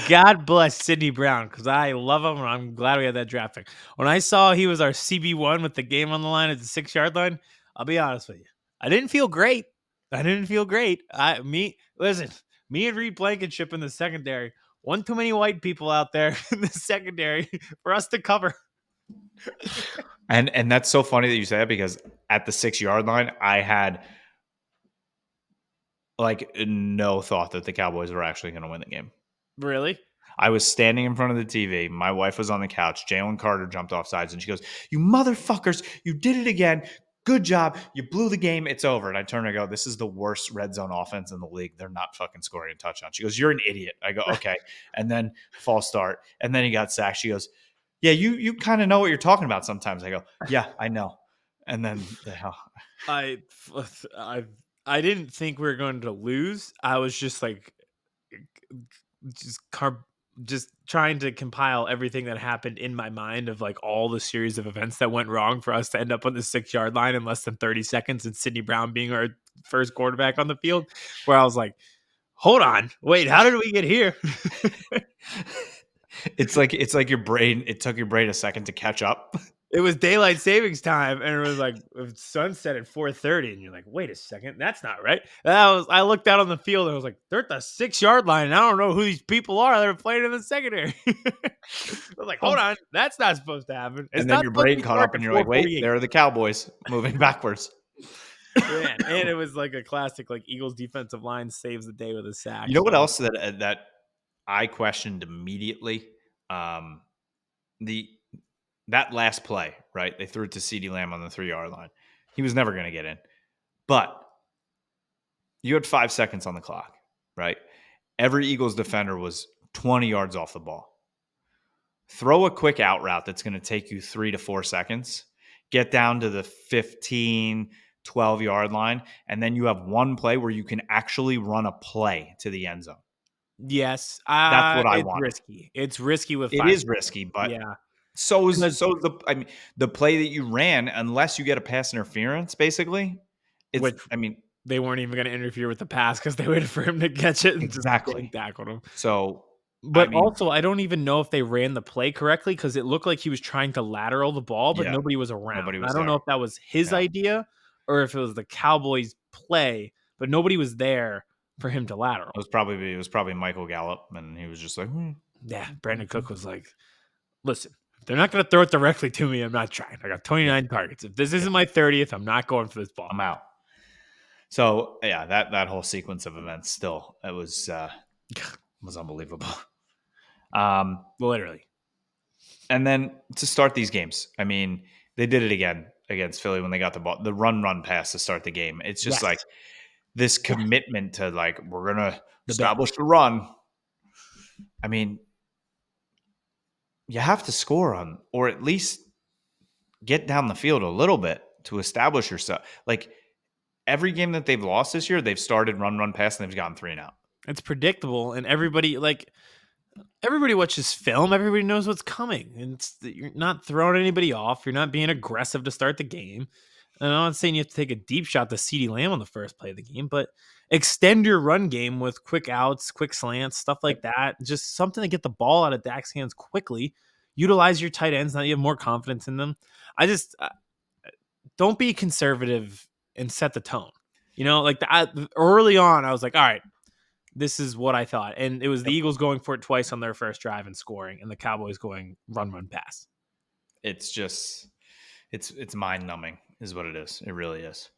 God bless Sidney Brown because I love him and I'm glad we had that draft pick. When I saw he was our CB1 with the game on the line at the 6-yard line, I'll be honest with you, I didn't feel great. Listen, me and Reed Blankenship in the secondary. One too many white people out there in the secondary for us to cover. And that's so funny that you say that because at the 6-yard line, I had like no thought that the Cowboys were actually going to win the game. Really? I was standing in front of the TV. My wife was on the couch. Jalen Carter jumped off sides and she goes, "You motherfuckers, you did it again. Good job. You blew the game. It's over." And I turn and I go, "This is the worst red zone offense in the league. They're not fucking scoring a touchdown." She goes, "You're an idiot." I go, "Okay." And then false start. And then he got sacked. She goes, "Yeah, you kind of know what you're talking about sometimes." I go, "Yeah, I know." And then the hell. I I I didn't think we were going to lose. I was just like just just trying to compile everything that happened in my mind of like all the series of events that went wrong for us to end up on the 6-yard line in less than 30 seconds and Sidney Brown being our first quarterback on the field, where I was like, hold on, wait, how did we get here? It's like your brain, it took your brain a second to catch up. It was daylight savings time, and it was like sunset at 4:30, and you're like, "Wait a second, that's not right." And I looked out on the field, and I was like, "They're at the 6-yard line, and I don't know who these people are. They're playing in the secondary." I was like, "Hold on, that's not supposed to happen. It's And then not your supposed to brain be caught dark up at and you're like, wait, 4:48." there are the Cowboys moving backwards. Man, and it was like a classic, like Eagles defensive line saves the day with a sack. You know what So else that I questioned immediately? Um, the that last play, right? They threw it to CeeDee Lamb on the 3-yard line. He was never going to get in. But you had 5 seconds on the clock, right? Every Eagles defender was 20 yards off the ball. Throw a quick out route that's going to take you 3 to 4 seconds. Get down to the 15, 12-yard line, and then you have one play where you can actually run a play to the end zone. Yes, That's what I it's want. risky. It's risky with It 5 is seconds. risky, but Yeah, so is 'cause the I mean, the play that you ran, unless you get a pass interference, basically, it's which I mean, they weren't even gonna interfere with the pass because they waited for him to catch it and just gang exactly. tackled him. So, I But mean, also, I don't even know if they ran the play correctly because it looked like he was trying to lateral the ball, but yeah, nobody was around. nobody I was don't there. know if that was his Yeah. idea or if it was the Cowboys' play, but nobody was there for him to lateral. It was probably Michael Gallup, and he was just like, Yeah, Brandon Cook was like, "Listen, if they're not gonna throw it directly to me, I'm not trying. I got yeah, 29 targets. If this yeah, isn't my 30th, I'm not going for this ball." I'm out. So yeah, that whole sequence of events still it was unbelievable. Um, Literally. and then to start these games, I mean, they did it again against Philly when they got the ball, the run pass to start the game. It's just like Yes. this Yeah. commitment to like we're gonna The Bears. establish the run. I mean, you have to score on, or at least get down the field a little bit to establish yourself. Like every game that they've lost this year, they've started run pass, and they've gotten 3 and out. It's predictable, and everybody watches film. Everybody knows what's coming, and you're not throwing anybody off. You're not being aggressive to start the game. And I'm not saying you have to take a deep shot to CeeDee Lamb on the first play of the game, but extend your run game with quick outs, quick slants, stuff like Yep. that. Just something to get the ball out of Dak's hands quickly. Utilize your tight ends now that you have more confidence in them. I just don't be conservative and set the tone. Early on, I was like, all right, this is what I thought. And it was the Yep. Eagles going for it twice on their first drive and scoring, and the Cowboys going run, pass. It's just it's mind numbing, is what it is. It really is.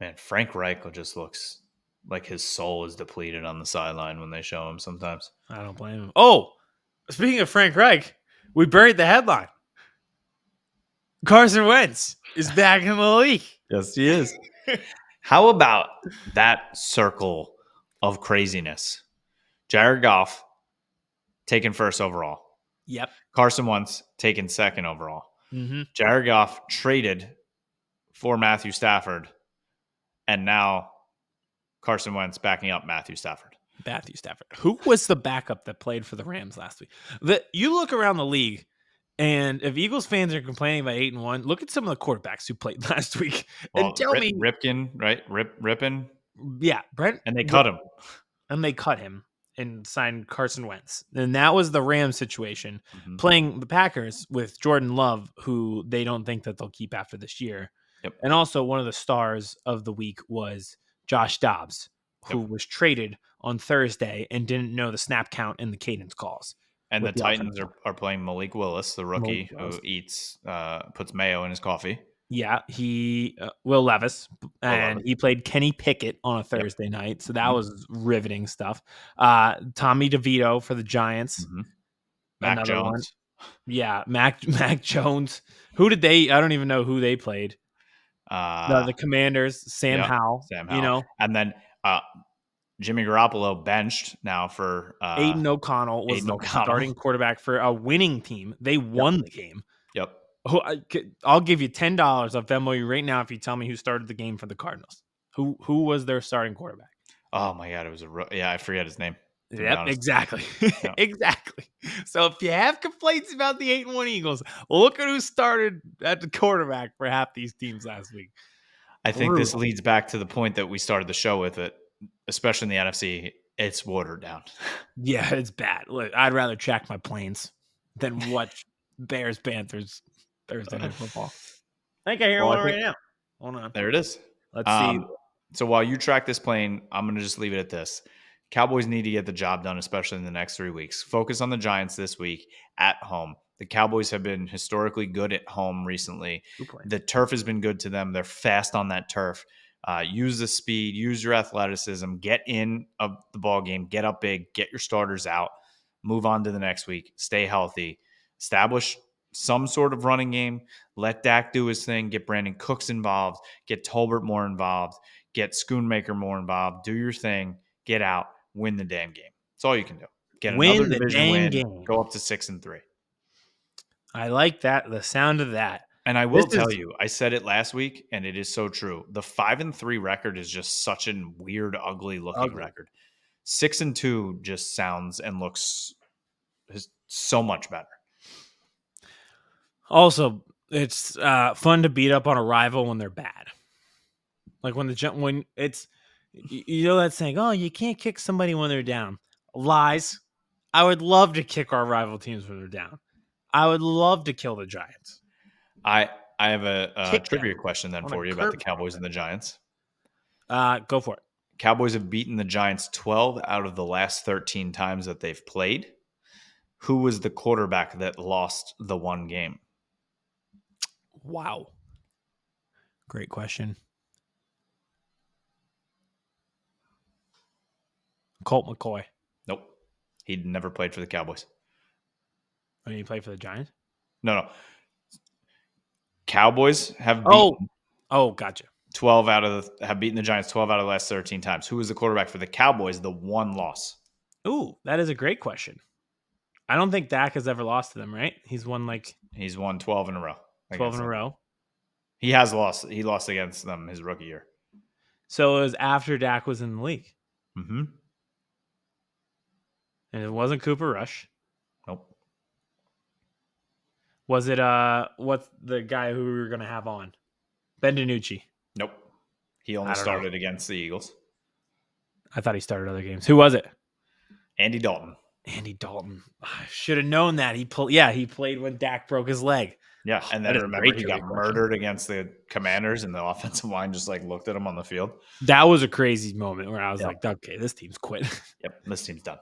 Man, Frank Reich just looks like his soul is depleted on the sideline when they show him sometimes. I don't blame him. Oh, speaking of Frank Reich, we buried the headline. Carson Wentz is back in the league. Yes, he is. How about that circle of craziness? Jared Goff taken first overall. Yep. Carson Wentz taken second overall. Mm-hmm. Jared Goff traded for Matthew Stafford, and now Carson Wentz backing up Matthew Stafford. Matthew Stafford. Who was the backup that played for the Rams last week? You look around the league, and if Eagles fans are complaining about 8-1, look at some of the quarterbacks who played last week and Well, tell me, Ripken, right? Rippin, yeah, and they cut him. and they cut him and signed Carson Wentz. And that was the Rams situation, Mm-hmm. playing the Packers with Jordan Love, who they don't think that they'll keep after this year. Yep. And also one of the stars of the week was Josh Dobbs, who Yep. was traded on Thursday and didn't know the snap count and the cadence calls. And the with the Titans offensive are playing Malik Willis, the Malik rookie Willis. who puts mayo in his coffee. Yeah, Will Levis, and Levis. he played Kenny Pickett on a Yep. Thursday night, so that Mhm. was riveting stuff. Tommy DeVito for the Giants, Mhm. Mac another one. Jones. Yeah, Mac Jones. Who did they? I don't even know who they played. The Commanders, Sam Yep, Howell. Sam Howell. And then Jimmy Garoppolo benched now for Aiden O'Connell was Aiden the O'Connell. starting quarterback for a winning team. They won the game. Yep. I'll give you $10 off Venmo you right now if you tell me who started the game for the Cardinals. Who was their starting quarterback? Oh my God, it was I forget his name. To be Yep, honest. exactly. Yep. Exactly. So if you have complaints about the 8-1 Eagles, look at who started at the quarterback for half these teams last week. I think this leads back to the point that we started the show with it, especially in the NFC. It's watered down. Yeah, it's bad. Look, I'd rather check my planes than watch Bears Panthers Thursday Night Football. I think I hear one right now. Hold on. There it is. Let's see. So while you track this plane, I'm going to just leave it at this. Cowboys need to get the job done, especially in the next 3 weeks. Focus on the Giants this week at home. The Cowboys have been historically good at home recently. The turf has been good to them. They're fast on that turf. Use the speed, use your athleticism, get in of the ball game, get up big, get your starters out, move on to the next week, stay healthy, establish some sort of running game, let Dak do his thing, get Brandon Cooks involved, get Tolbert more involved, get Schoonmaker more involved, do your thing, get out, win the damn game. That's all you can do. Get another Win the division dang win, game. go up to 6-3. I like that. The sound of that. And I will tell you, I said it last week, and it is so true. The 5-3 record is just such a weird, ugly looking record. 6-2 just sounds and looks so much better. Also, it's fun to beat up on a rival when they're bad. Like when it's that saying, oh, you can't kick somebody when they're down. Lies. I would love to kick our rival teams when they're down. I would love to kill the Giants. I have a Kick trivia them question then on a for you about the curb Cowboys and the Giants. Go for it. Cowboys have beaten the Giants 12 out of the last 13 times that they've played. Who was the quarterback that lost the one game? Wow. Great question. Colt McCoy. Nope. He'd never played for the Cowboys. When he played for the Giants? No. Cowboys have beaten Gotcha. have beaten the Giants 12 out of the last 13 times. Who was the quarterback for the Cowboys? The one loss. Ooh, that is a great question. I don't think Dak has ever lost to them, right? He's won 12 in a row. 12 in a row. He has lost. He lost against them his rookie year. So it was after Dak was in the league. Mm-hmm. And it wasn't Cooper Rush. Nope. Was it what's the guy who we were gonna have on? Ben DiNucci. Nope. He only started against the Eagles. I thought he started other games. Who was it? Andy Dalton. Andy Dalton. I should have known that. He played when Dak broke his leg. Yeah, and then remember he got murdered against the Commanders, and the offensive line just looked at him on the field. That was a crazy moment where I was like, okay, this team's quit. Yep, this team's done.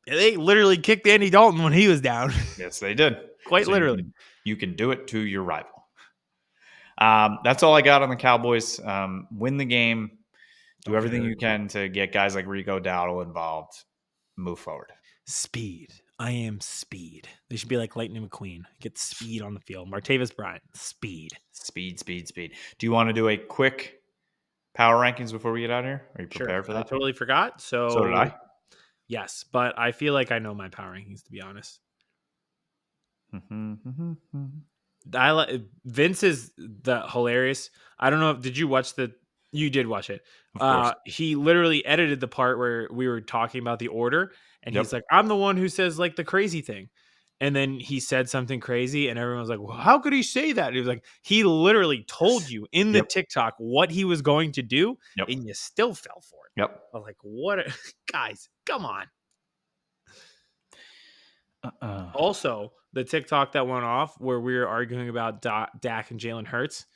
They literally kicked Andy Dalton when he was down. Yes, they did. Quite literally. You can do it to your rival. That's all I got on the Cowboys. Win the game. Do everything you can to get guys like Rico Dowdle involved. Move forward. Speed. I am speed. They should be like Lightning McQueen. Get speed on the field. Martavis Bryant. Speed. Speed. Do you want to do a quick power rankings before we get out of here? Are you prepared for that? I totally forgot. So did I. Yes, but I feel like I know my power rankings, to be honest. Vince is the hilarious. I don't know. Did you watch you did watch it. Of course. He literally edited the part where we were talking about the order, and he's like, I'm the one who says the crazy thing. And then he said something crazy, and everyone was like, well, how could he say that? And he was like, he literally told you in the TikTok what he was going to do, and you still fell for it. Yep. I was like, what? Guys, come on. Also, the TikTok that went off where we were arguing about Dak and Jalen Hurts.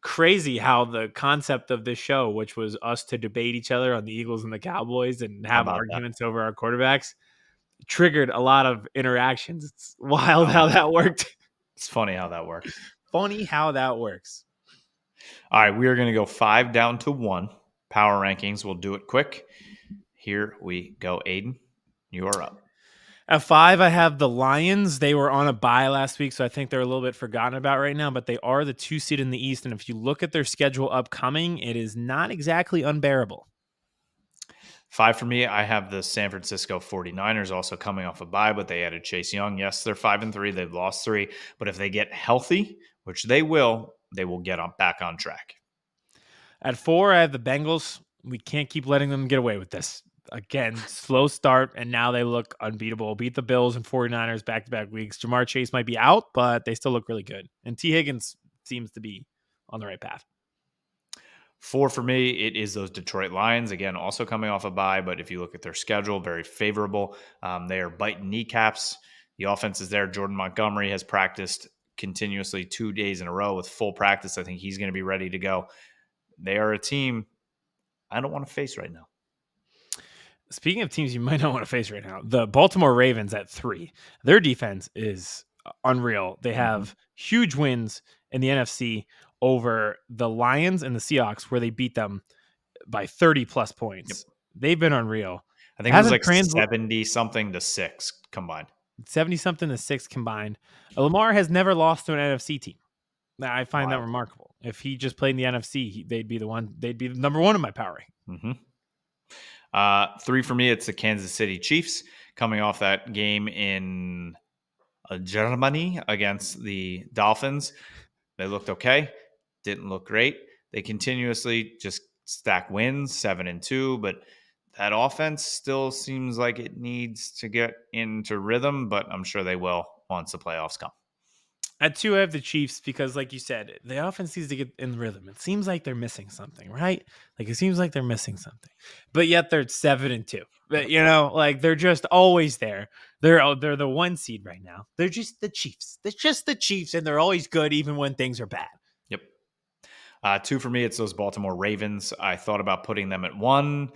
Crazy how the concept of this show, which was us to debate each other on the Eagles and the Cowboys and have arguments over our quarterbacks, triggered a lot of interactions. It's wild how that worked. It's funny how that works. All right, we are going to go 5 down to 1. Power rankings. We'll do it quick. Here we go, Aidan. You are up. At 5, I have the Lions. They were on a bye last week, so I think they're a little bit forgotten about right now, but they are the 2 seed in the East, and if you look at their schedule upcoming, it is not exactly unbearable. 5 for me, I have the San Francisco 49ers also coming off a bye, but they added Chase Young. Yes, they're 5-3. They've lost 3, but if they get healthy, which they will get back on track. At 4, I have the Bengals. We can't keep letting them get away with this. Again, slow start, and now they look unbeatable. Beat the Bills and 49ers back-to-back weeks. Jamar Chase might be out, but they still look really good. And T. Higgins seems to be on the right path. 4 for me, it is those Detroit Lions. Again, also coming off a bye, but if you look at their schedule, very favorable. They are biting kneecaps. The offense is there. Jordan Montgomery has practiced continuously 2 days in a row with full practice. I think he's going to be ready to go. They are a team I don't want to face right now. Speaking of teams you might not want to face right now, the Baltimore Ravens at 3. Their defense is unreal. They have huge wins in the NFC over the Lions and the Seahawks, where they beat them by 30-plus points. They've been unreal. I think it was 70-something to 6 combined. 70-something to 6 combined. Lamar has never lost to an NFC team. I find that remarkable. If he just played in the NFC, they'd be the number 1 in my power ranking. 3 for me, it's the Kansas City Chiefs coming off that game in Germany against the Dolphins. They looked okay. Didn't look great. They continuously just stack wins, 7-2, but that offense still seems like it needs to get into rhythm, but I'm sure they will once the playoffs come. At 2, I have the Chiefs because, like you said, the offense needs to get in rhythm. It seems like they're missing something, right? Like it seems like they're missing something, but yet they're 7-2. But like they're just always there. They're the 1 seed right now. They're just the Chiefs. They're just the Chiefs, and they're always good even when things are bad. Yep. 2 for me, it's those Baltimore Ravens. I thought about putting them at 1.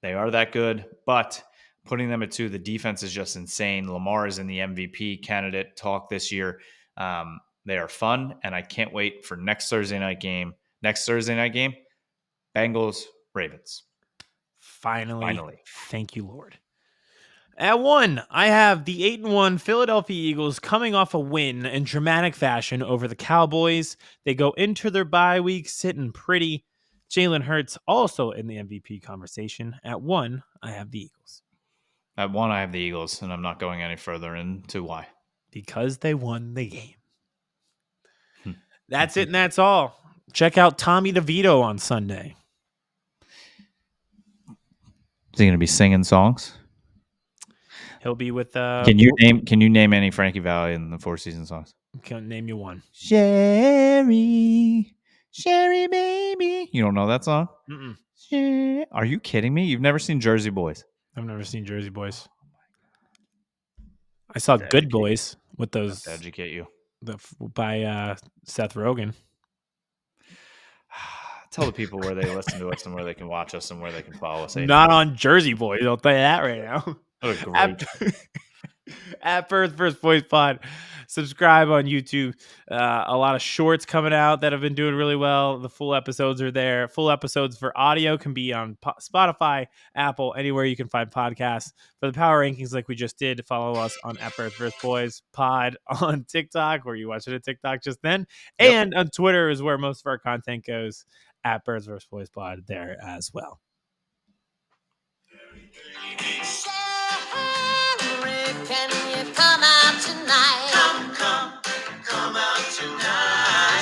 They are that good, but putting them at 2, the defense is just insane. Lamar is in the MVP candidate talk this year. They are fun, and I can't wait for next Thursday night game. Bengals, Ravens. Finally. Thank you, Lord. At 1, I have the 8-1 Philadelphia Eagles coming off a win in dramatic fashion over the Cowboys. They go into their bye week sitting pretty. Jalen Hurts also in the MVP conversation. At 1, I have the Eagles. At 1, I have the Eagles, and I'm not going any further into why. Because they won the game. That's it, and that's all. Check out Tommy DeVito on Sunday. Is he going to be singing songs? He'll be with. Can you name any Frankie Valli in the Four Seasons songs? Can name you one. Sherry baby. You don't know that song? Mm-mm. Are you kidding me? You've never seen Jersey Boys? I've never seen Jersey Boys. I saw Good Boys with those. To educate you. By Seth Rogen. Tell the people where they listen to us and where they can watch us and where they can follow us. Not on Jersey Boys. I'll tell you that right now. What a great at First Boys Pod. Subscribe on YouTube. A lot of shorts coming out that have been doing really well. The full episodes are there. Full episodes for audio can be on Spotify, Apple, anywhere you can find podcasts. For the power rankings, like we just did, follow us on at First Boys Pod on TikTok, where you watched it at TikTok just then, and on Twitter is where most of our content goes. At Birds vs. Boys Pod there as well. Can you come out tonight? Come out tonight.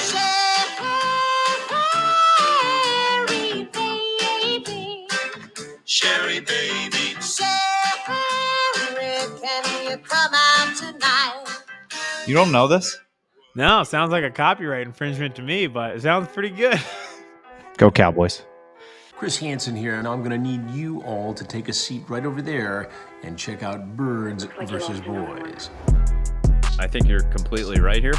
Sherry baby. Sherry, can you come out tonight? You don't know this? No, sounds like a copyright infringement to me, but it sounds pretty good. Go Cowboys. Chris Hansen here, and I'm going to need you all to take a seat right over there and check out Birds versus Boys. I think you're completely right here,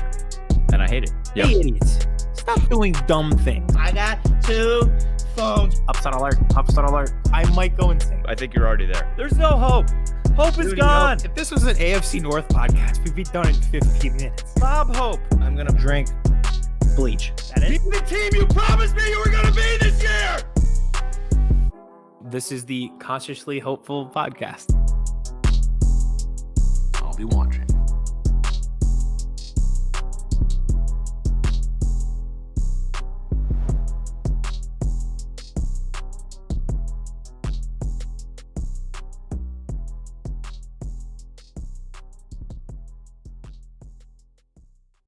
and I hate it. Yep. Hey, idiots. Stop doing dumb things. I got 2 phones. Upset alert. I might go insane. I think you're already there. There's no hope. Hope is gone. If this was an AFC North podcast, we'd be done in 15 minutes. Bob Hope. I'm going to drink bleach. That is the team you promised me you were going to be this year! This is the Consciously Hopeful podcast. I'll be watching.